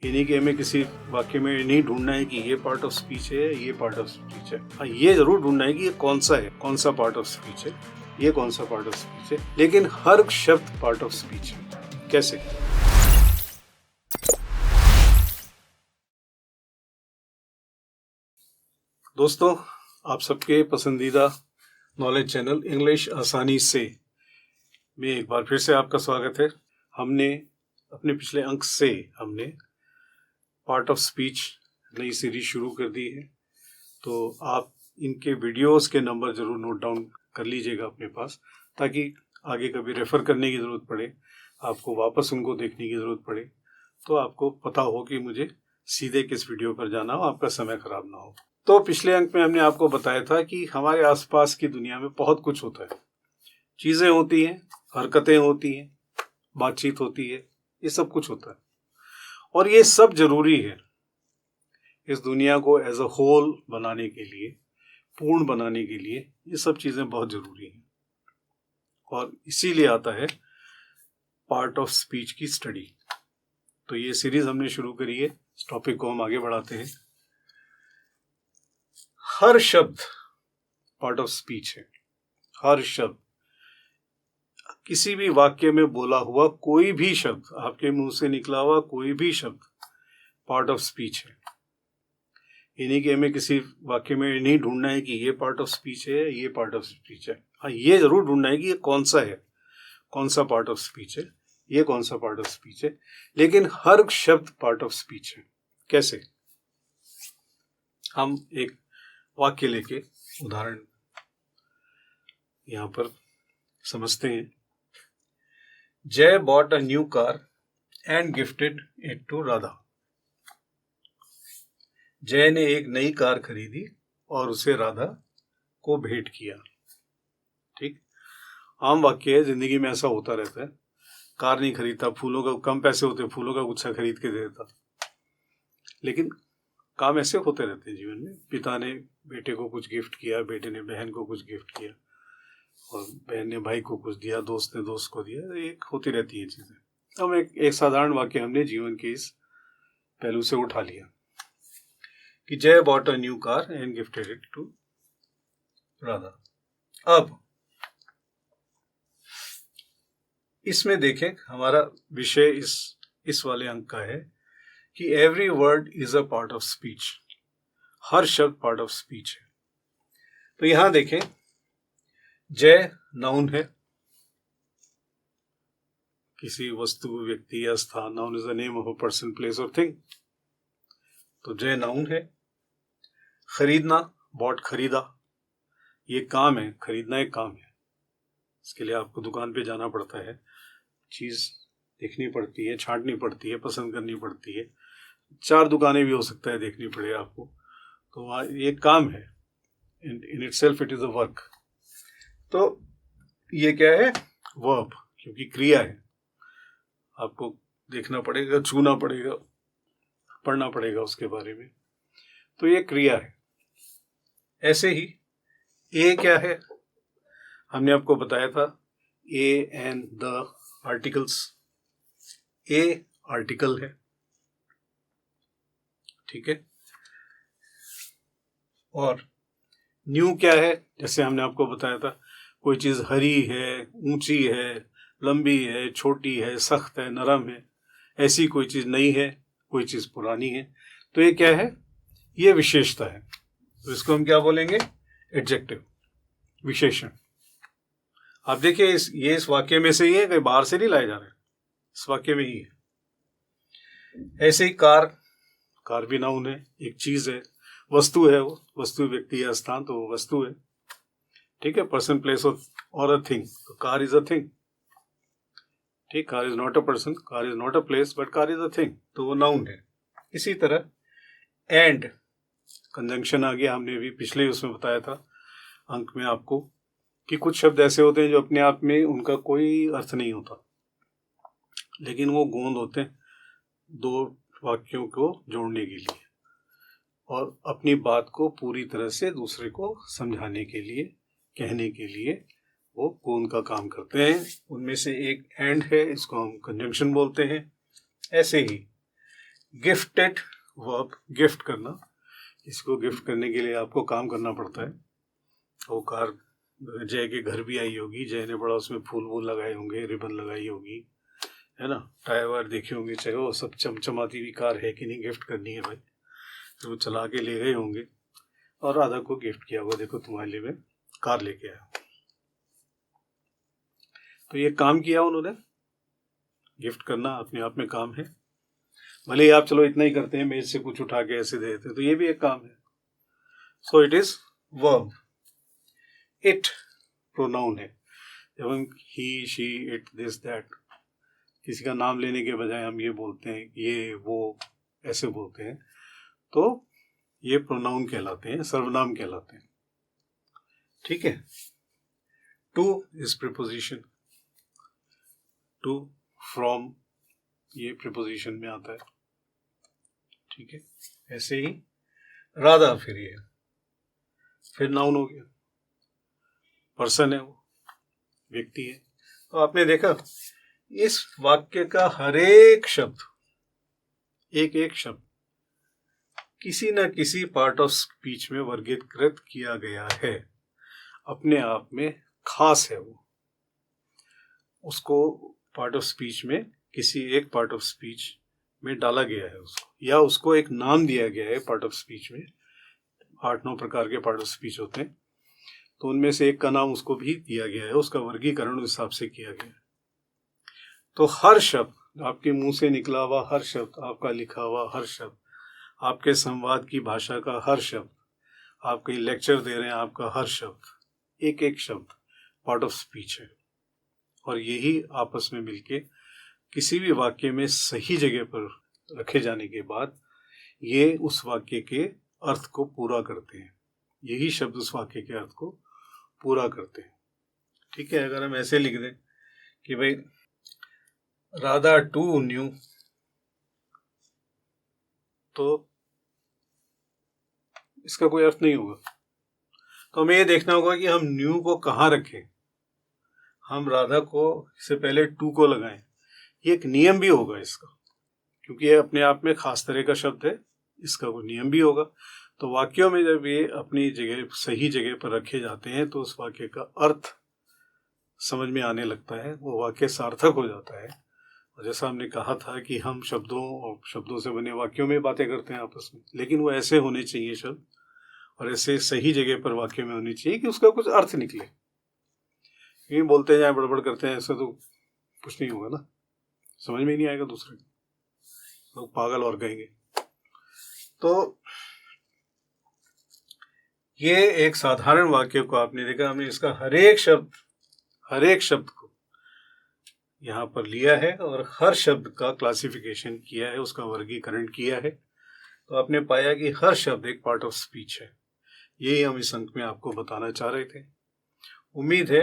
यानी कि हमें किसी वाक्य में नहीं ढूंढना है कि ये पार्ट ऑफ स्पीच है, ये पार्ट ऑफ स्पीच है। हाँ, ये जरूर ढूंढना है कि ये कौन सा है, कौन सा पार्ट ऑफ स्पीच है, ये कौन सा पार्ट ऑफ स्पीच है। लेकिन हर शब्द पार्ट ऑफ स्पीच है। कैसे? दोस्तों, आप सबके पसंदीदा नॉलेज चैनल इंग्लिश आसानी से में एक बार फिर से आपका स्वागत है। हमने अपने पिछले अंक से पार्ट ऑफ स्पीच नई सीरीज शुरू कर दी है, तो आप इनके वीडियोस के नंबर जरूर नोट डाउन कर लीजिएगा अपने पास, ताकि आगे कभी रेफर करने की ज़रूरत पड़े, आपको वापस उनको देखने की ज़रूरत पड़े, तो आपको पता हो कि मुझे सीधे किस वीडियो पर जाना हो, आपका समय खराब ना हो। तो पिछले अंक में हमने आपको बताया था कि हमारे आसपास की दुनिया में बहुत कुछ होता है, चीज़ें होती हैं, हरकतें होती हैं, बातचीत होती है, ये सब कुछ होता है और ये सब जरूरी है इस दुनिया को एज अ होल बनाने के लिए, पूर्ण बनाने के लिए। ये सब चीज़ें बहुत ज़रूरी हैं और इसीलिए आता है पार्ट ऑफ स्पीच की स्टडी। तो ये सीरीज हमने शुरू करी है, इस टॉपिक को हम आगे बढ़ाते हैं। हर शब्द पार्ट ऑफ स्पीच है। हर शब्द, किसी भी वाक्य में बोला हुआ कोई भी शब्द, आपके मुंह से निकला हुआ कोई भी शब्द पार्ट ऑफ स्पीच है। यानी कि हमें किसी वाक्य में नहीं ढूंढना है कि ये पार्ट ऑफ स्पीच है, ये पार्ट ऑफ स्पीच है। हाँ, ये जरूर ढूंढना है कि ये कौन सा है, कौन सा पार्ट ऑफ स्पीच है, ये कौन सा पार्ट ऑफ स्पीच है। लेकिन हर शब्द पार्ट ऑफ स्पीच है। कैसे? हम एक वाक्य लेके उदाहरण यहां पर समझते हैं। Jay bought a new car and gifted it to Radha. Jay ने एक नई कार खरीदी और उसे राधा को भेंट किया। ठीक, आम वाक्य है, जिंदगी में ऐसा होता रहता है। कार नहीं खरीदता, फूलों का कम पैसे होते, फूलों का गुच्छा खरीद के दे देता। लेकिन काम ऐसे होते रहते हैं जीवन में। पिता ने बेटे को कुछ गिफ्ट किया, बेटे ने बहन को कुछ गिफ्ट किया, और बहन ने भाई को कुछ दिया, दोस्त ने दोस्त को दिया। एक होती रहती है चीजें। हम एक साधारण वाक्य हमने जीवन के इस पहलू से उठा लिया कि Jay bought a new car and gifted it to Radha. अब इसमें देखें, हमारा विषय इस वाले अंक का है कि every word is a part of speech. हर शब्द पार्ट ऑफ स्पीच है। तो यहां देखें, जय नाउन है, किसी वस्तु, व्यक्ति या स्थान। Noun is the name of a person, place और थिंग। तो जय नाउन है। खरीदना, बॉट खरीदा, ये काम है। खरीदना एक काम है। इसके लिए आपको दुकान पे जाना पड़ता है, चीज देखनी पड़ती है, छांटनी पड़ती है, पसंद करनी पड़ती है। 4 दुकानें भी हो सकता है देखनी पड़े आपको। तो ये काम है। In itself it is a work. तो ये क्या है? वर्ब, क्योंकि क्रिया है। आपको देखना पड़ेगा, छूना पड़ेगा, पढ़ना पड़ेगा उसके बारे में। तो ये क्रिया है। ऐसे ही ए क्या है? हमने आपको बताया था, A and the articles. A article है, ठीक है। और न्यू क्या है? जैसे हमने आपको बताया था, कोई चीज हरी है, ऊंची है, लंबी है, छोटी है, सख्त है, नरम है। ऐसी कोई चीज नई है, कोई चीज पुरानी है। तो ये क्या है? ये विशेषता है। तो इसको हम क्या बोलेंगे? एडजेक्टिव, विशेषण। आप देखिए, इस वाक्य में से ही है, कहीं बाहर से नहीं लाए जा रहे, इस वाक्य में ही है। ऐसे ही कार भी नाउन है, एक चीज है, वस्तु है। वो वस्तु, व्यक्ति या स्थान, तो वो वस्तु है, ठीक है। पर्सन, प्लेस और अ थिंग। तो कार इज अ थिंग, ठीक। Car is not a person, car is not a place, but car is a thing, तो वो नाउन है। इसी तरह एंड कंजंक्शन आ गया। हमने भी पिछले उसमें बताया था अंक में आपको कि कुछ शब्द ऐसे होते हैं जो अपने आप में उनका कोई अर्थ नहीं होता, लेकिन वो गोंद होते हैं 2 वाक्यों को जोड़ने के लिए और अपनी बात को पूरी तरह से दूसरे को समझाने के लिए, कहने के लिए वो गोंद का काम करते हैं। उनमें से एक एंड है, इसको हम कंजंक्शन बोलते हैं। ऐसे ही गिफ्टेड वर्ब, गिफ्ट करना। इसको गिफ्ट करने के लिए आपको काम करना पड़ता है। वो कार जय के घर भी आई होगी, जय ने बड़ा उसमें फूल वूल लगाए होंगे, रिबन लगाई होगी, है ना, टायर वायर देखे होंगे, चाहे वो सब चमचमाती हुई कार है कि नहीं, गिफ्ट करनी है भाई, तो वो चला के ले गए होंगे और राधा को गिफ्ट किया हुआ, देखो तुम्हारे लिए मैं कार लेके आया। तो ये काम किया उन्होंने, गिफ्ट करना अपने आप में काम है। भले ही आप चलो इतना ही करते हैं, मेज से कुछ उठा के ऐसे दे देते हैं, तो ये भी एक काम है। So it is verb. It pronoun है। जब हम ही, शी, इट, दिस, दैट, किसी का नाम लेने के बजाय हम ये बोलते हैं, ये, वो, ऐसे बोलते हैं, तो ये प्रोनाउन कहलाते हैं, सर्वनाम कहलाते हैं। ठीक है। To is preposition. To, from, ये प्रीपोजिशन में आता है। ठीक है। ऐसे ही राधा, फिर ये फिर नाउन हो गया, पर्सन है, वो व्यक्ति है। तो आपने देखा इस वाक्य का हर एक शब्द, एक एक शब्द किसी न किसी पार्ट ऑफ स्पीच में वर्गीकृत किया गया है, अपने आप में खास है। वो उसको पार्ट ऑफ स्पीच में, किसी एक पार्ट ऑफ स्पीच में डाला गया है उसको, या उसको एक नाम दिया गया है पार्ट ऑफ स्पीच में। 8-9 प्रकार के पार्ट ऑफ स्पीच होते हैं, तो उनमें से एक का नाम उसको भी दिया गया है, उसका वर्गीकरण उस हिसाब से किया गया है। तो हर शब्द, आपके मुंह से निकला हुआ हर शब्द, आपका लिखा हुआ हर शब्द, आपके संवाद की भाषा का हर शब्द, आप कहीं लेक्चर दे रहे हैं, आपका हर शब्द, एक एक शब्द पार्ट ऑफ स्पीच है। और यही आपस में मिलके किसी भी वाक्य में सही जगह पर रखे जाने के बाद ये उस वाक्य के अर्थ को पूरा करते हैं। यही शब्द उस वाक्य के अर्थ को पूरा करते हैं। ठीक है। अगर हम ऐसे लिख दें कि भाई राधा टू न्यू, तो इसका कोई अर्थ नहीं होगा। तो हमें ये देखना होगा कि हम न्यू को कहाँ रखें। हम राधा को से पहले टू को लगाएं। ये एक नियम भी होगा इसका, क्योंकि ये अपने आप में खास तरह का शब्द है, इसका कोई नियम भी होगा। तो वाक्यों में जब ये अपनी जगह, सही जगह पर रखे जाते हैं, तो उस वाक्य का अर्थ समझ में आने लगता है, वो वाक्य सार्थक हो जाता है। और जैसा हमने कहा था कि हम शब्दों और शब्दों से बने वाक्यों में बातें करते हैं आपस में, लेकिन वो ऐसे होने चाहिए शब्द, और ऐसे सही जगह पर वाक्य में होनी चाहिए कि उसका कुछ अर्थ निकले। ये बोलते जाए, बड़बड़ करते हैं, ऐसा तो कुछ नहीं होगा ना, समझ में नहीं आएगा, दूसरे लोग पागल और कहेंगे। तो ये एक साधारण वाक्य को आपने देखा, हमने इसका हर एक शब्द को यहाँ पर लिया है और हर शब्द का क्लासिफिकेशन किया है, उसका वर्गीकरण किया है। तो आपने पाया कि हर शब्द एक पार्ट ऑफ स्पीच है। यही हम इस अंक में आपको बताना चाह रहे थे। उम्मीद है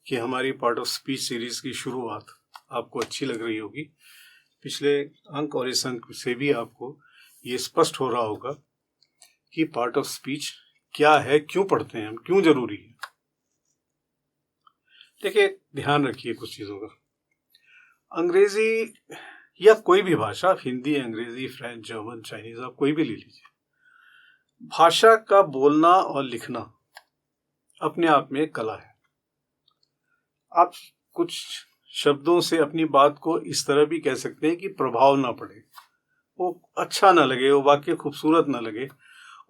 कि हमारी पार्ट ऑफ स्पीच सीरीज की शुरुआत आपको अच्छी लग रही होगी। पिछले अंक और इस अंक से भी आपको ये स्पष्ट हो रहा होगा कि पार्ट ऑफ स्पीच क्या है, क्यों पढ़ते हैं हम, क्यों जरूरी है। देखिए, ध्यान रखिए कुछ चीजों का। अंग्रेजी या कोई भी भाषा, हिंदी, अंग्रेजी, फ्रेंच, जर्मन, चाइनीज, आप कोई भी ले लीजिए, भाषा का बोलना और लिखना अपने आप में एक कला है। आप कुछ शब्दों से अपनी बात को इस तरह भी कह सकते हैं कि प्रभाव ना पड़े, वो अच्छा ना लगे, वो वाक्य खूबसूरत ना लगे,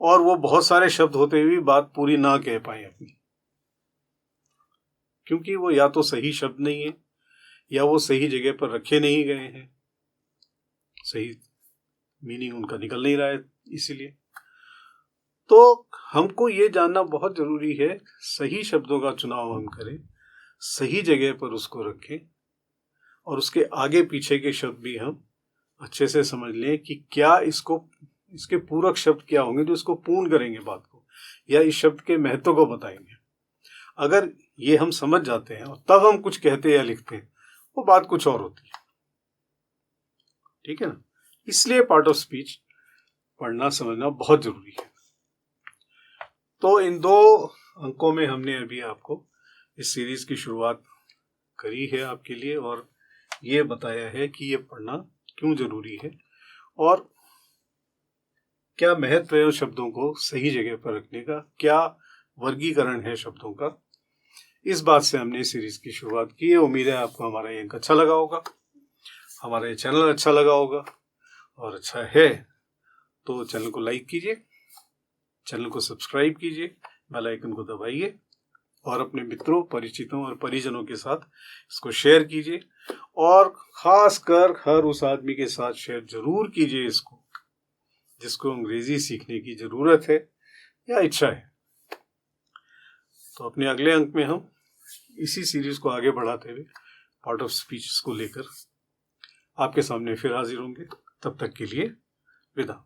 और वो बहुत सारे शब्द होते हुए बात पूरी ना कह पाए अपनी, क्योंकि वो या तो सही शब्द नहीं है, या वो सही जगह पर रखे नहीं गए हैं, सही मीनिंग उनका निकल नहीं रहा है। इसीलिए तो हमको ये जानना बहुत जरूरी है, सही शब्दों का चुनाव हम करें, सही जगह पर उसको रखें, और उसके आगे पीछे के शब्द भी हम अच्छे से समझ लें कि क्या इसके पूरक शब्द क्या होंगे जो इसको पूर्ण करेंगे बात को, या इस शब्द के महत्व को बताएंगे। अगर ये हम समझ जाते हैं और तब हम कुछ कहते या लिखते हैं, वो बात कुछ और होती है। ठीक है ना। इसलिए पार्ट ऑफ स्पीच पढ़ना समझना बहुत जरूरी है। तो इन 2 अंकों में हमने अभी आपको इस सीरीज की शुरुआत करी है आपके लिए, और ये बताया है कि ये पढ़ना क्यों जरूरी है, और क्या महत्व है उन शब्दों को सही जगह पर रखने का, क्या वर्गीकरण है शब्दों का। इस बात से हमने इस सीरीज की शुरुआत की है। उम्मीद है आपको हमारा ये अंक अच्छा लगा होगा, हमारा ये चैनल अच्छा लगा होगा, और अच्छा है तो चैनल को लाइक कीजिए, चैनल को सब्सक्राइब कीजिए, बेल आइकन को दबाइए और अपने मित्रों, परिचितों और परिजनों के साथ इसको शेयर कीजिए। और खासकर हर उस आदमी के साथ शेयर जरूर कीजिए इसको जिसको अंग्रेजी सीखने की जरूरत है या इच्छा है। तो अपने अगले अंक में हम इसी सीरीज को आगे बढ़ाते हुए पार्ट ऑफ स्पीच को लेकर आपके सामने फिर हाजिर होंगे। तब तक के लिए विदा।